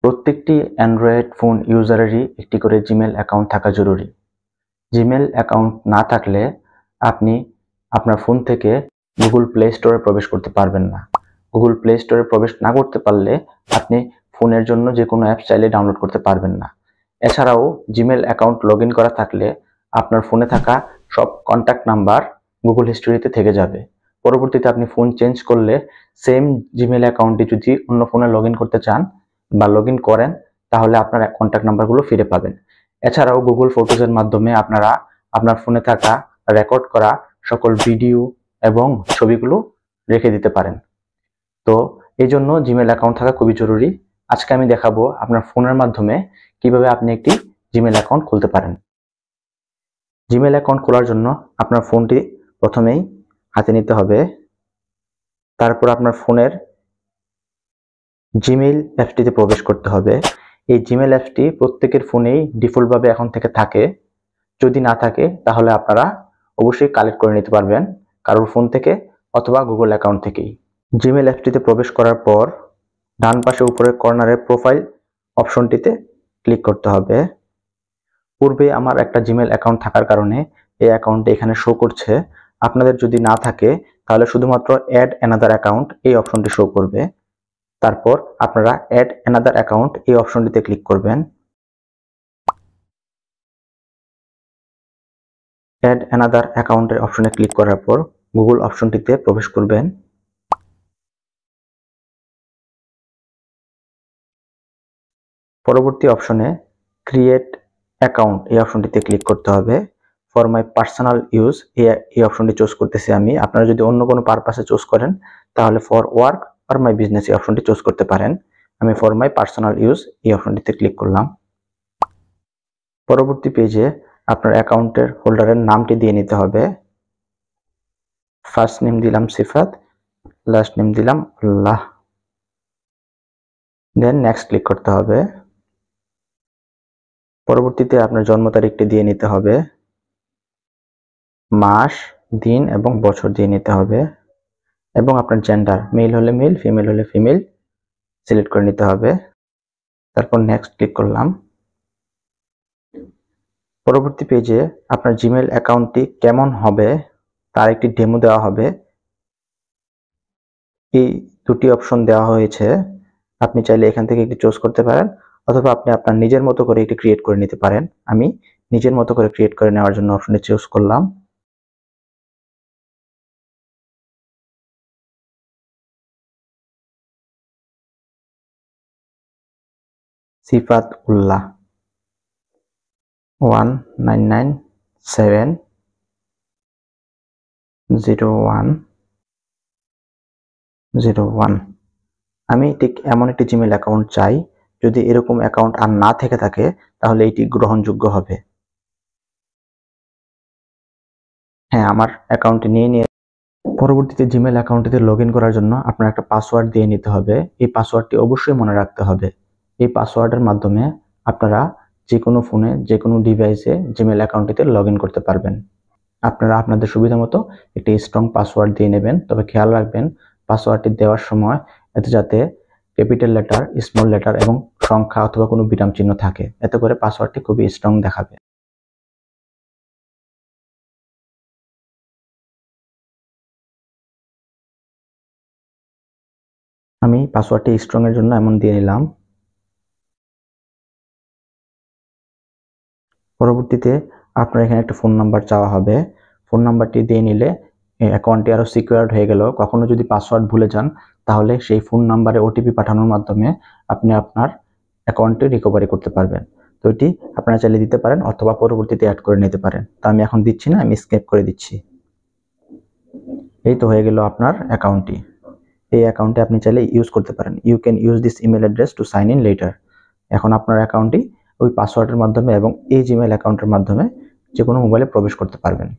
প্রত্যেকটি Android phone ইউজারেরই একটি করে জিমেল অ্যাকাউন্ট থাকা জরুরি। জিমেল অ্যাকাউন্ট না থাকলে আপনি আপনার ফোন থেকে গুগল প্লে স্টোরে প্রবেশ করতে পারবেন না। গুগল প্লে স্টোরে প্রবেশ না করতে পারলে আপনি ফোনের জন্য যে কোনো অ্যাপ চাইলে ডাউনলোড করতে পারবেন না। এছাড়াও জিমেল অ্যাকাউন্ট লগ ইন করা থাকলে আপনার ফোনে থাকা সব কন্ট্যাক্ট নাম্বার গুগল হিস্টোরিতে থেকে যাবে। পরবর্তীতে আপনি ফোন চেঞ্জ করলে সেম জিমেল অ্যাকাউন্টটি যদি অন্য ফোনে লগ ইন করতে চান বা লগ ইন করেন তাহলে আপনার কন্ট্যাক্ট নাম্বারগুলো ফিরে পাবেন। এছাড়াও গুগল ফটোজের মাধ্যমে আপনারা আপনার ফোনে থাকা রেকর্ড করা সকল ভিডিও এবং ছবিগুলো রেখে দিতে পারেন। তো এই জন্য জিমেল অ্যাকাউন্ট থাকা খুবই জরুরি। আজকে আমি দেখাবো আপনার ফোনের মাধ্যমে কিভাবে আপনি একটি জিমেল অ্যাকাউন্ট খুলতে পারেন। জিমেল অ্যাকাউন্ট খোলার জন্য আপনার ফোনটি প্রথমেই হাতে নিতে হবে। তারপর আপনার ফোনের জিমেইল অ্যাপটিতে প্রবেশ করতে হবে। এই জিমেল অ্যাপটি প্রত্যেকের ফোনেই ডিফল্টভাবে এখন থেকে থাকে। যদি না থাকে তাহলে আপনারা অবশ্যই কালেক্ট করে নিতে পারবেন কারোর ফোন থেকে অথবা গুগল অ্যাকাউন্ট থেকেই। জিমেল অ্যাপটিতে প্রবেশ করার পর ডান পাশে উপরে কর্নারে প্রোফাইল অপশনটিতে ক্লিক করতে হবে। পূর্বে আমার একটা জিমেল অ্যাকাউন্ট থাকার কারণে এই অ্যাকাউন্টটি এখানে শো করছে। আপনাদের যদি না থাকে তাহলে শুধুমাত্র অ্যাড অ্যানাদার অ্যাকাউন্ট এই অপশনটি শো করবে। তারপর আপনারা অ্যাড অ্যানাদার অ্যাকাউন্ট এই অপশনটিতে ক্লিক করবেন। অ্যাড অ্যানাদার অ্যাকাউন্টের অপশনে ক্লিক করার পর গুগল অপশনটিতে প্রবেশ করবেন। পরবর্তী অপশনে ক্রিয়েট অ্যাকাউন্ট এই অপশনটিতে ক্লিক করতে হবে। ফর মাই পার্সোনাল ইউজ এই অপশনটি চুজ করতেছি আমি। আপনারা যদি অন্য কোনো পারপাসে চুজ করেন তাহলে ফর ওয়ার্ক আর মাই বিজনেস এই অপশনটি চুজ করতে পারেন। আমি ফর মাই পার্সোনাল ইউজ এই অপশনটিতে ক্লিক করলাম। পরবর্তী পেজে আপনার অ্যাকাউন্টের হোল্ডারের নামটি দিয়ে নিতে হবে। ফার্স্ট নেম দিলাম সিফাত, লাস্ট নেম দিলাম আল্লাহ। দেন নেক্সট ক্লিক করতে হবে। পরবর্তীতে আপনার জন্ম তারিখটি দিয়ে নিতে হবে, মাস, দিন এবং বছর দিয়ে নিতে হবে এবং আপনার জেন্ডার মেল হলে মেল, ফিমেল হলে ফিমেল সিলেক্ট করে নিতে হবে। তারপর নেক্সট ক্লিক করলাম। পরবর্তী পেজে আপনার জিমেল অ্যাকাউন্টটি কেমন হবে তার একটি ডেমো দেওয়া হবে। এই দুটি অপশন দেওয়া হয়েছে, আপনি চাইলে এখান থেকে একটি চুজ করতে পারেন অথবা আপনি আপনার নিজের মতো করে একটি ক্রিয়েট করে নিতে পারেন। আমি নিজের মতো করে ক্রিয়েট করে নেওয়ার জন্য অপশনে চুজ করলাম। সিফাত উল্লাহ 19970101। আমি ঠিক এমন একটি জিমেল অ্যাকাউন্ট চাই, যদি এরকম অ্যাকাউন্ট আর না থেকে থাকে তাহলে এটি গ্রহণযোগ্য হবে। হ্যাঁ, আমার অ্যাকাউন্টটি নিয়ে পরবর্তীতে জিমেল অ্যাকাউন্টটিতে লগ ইন করার জন্য আপনার একটা পাসওয়ার্ড দিয়ে নিতে হবে। এই পাসওয়ার্ডটি অবশ্যই মনে রাখতে হবে। এই পাসওয়ার্ডের মাধ্যমে আপনারা যে কোনো ফোনে যে কোনো ডিভাইসে জিমেল অ্যাকাউন্টটিতে লগ ইন করতে পারবেন। আপনারা আপনাদের সুবিধা মতো একটি স্ট্রং পাসওয়ার্ড দিয়ে নেবেন, তবে খেয়াল রাখবেন পাসওয়ার্ডটি দেওয়ার সময় এতে যাতে ক্যাপিটাল লেটার, স্মল লেটার এবং সংখ্যা অথবা কোনো বিরাম চিহ্ন থাকে, এতে করে পাসওয়ার্ডটি খুবই স্ট্রং দেখাবে। আমি পাসওয়ার্ডটি স্ট্রং এর জন্য এমন দিয়ে নিলাম। পরবর্তীতে আপনার এখানে একটা ফোন নাম্বার চাওয়া হবে। ফোন নাম্বারটি দিয়ে নিলে অ্যাকাউন্টটি আরো সিকিউরড হয়ে গেল। কখনো যদি পাসওয়ার্ড ভুলে যান তাহলে সেই ফোন নাম্বারে ওটিপি পাঠানোর মাধ্যমে আপনি আপনার অ্যাকাউন্টটি রিকভারি করতে পারবেন। তো এটি আপনারা চাইলে দিতে পারেন অথবা পরবর্তীতে অ্যাড করে নিতে পারেন। তো আমি এখন দিচ্ছি না, আমি স্কিপ করে দিচ্ছি। এই তো হয়ে গেল আপনার অ্যাকাউন্টটি। এই অ্যাকাউন্টে আপনি চাইলে ইউজ করতে পারেন। You can use this email address to sign in later. এখন আপনার অ্যাকাউন্টটি ওই পাসওয়ার্ডের মাধ্যমে এবং এই জিমেল অ্যাকাউন্টের মাধ্যমে যে কোনো মোবাইলে প্রবেশ করতে পারবেন।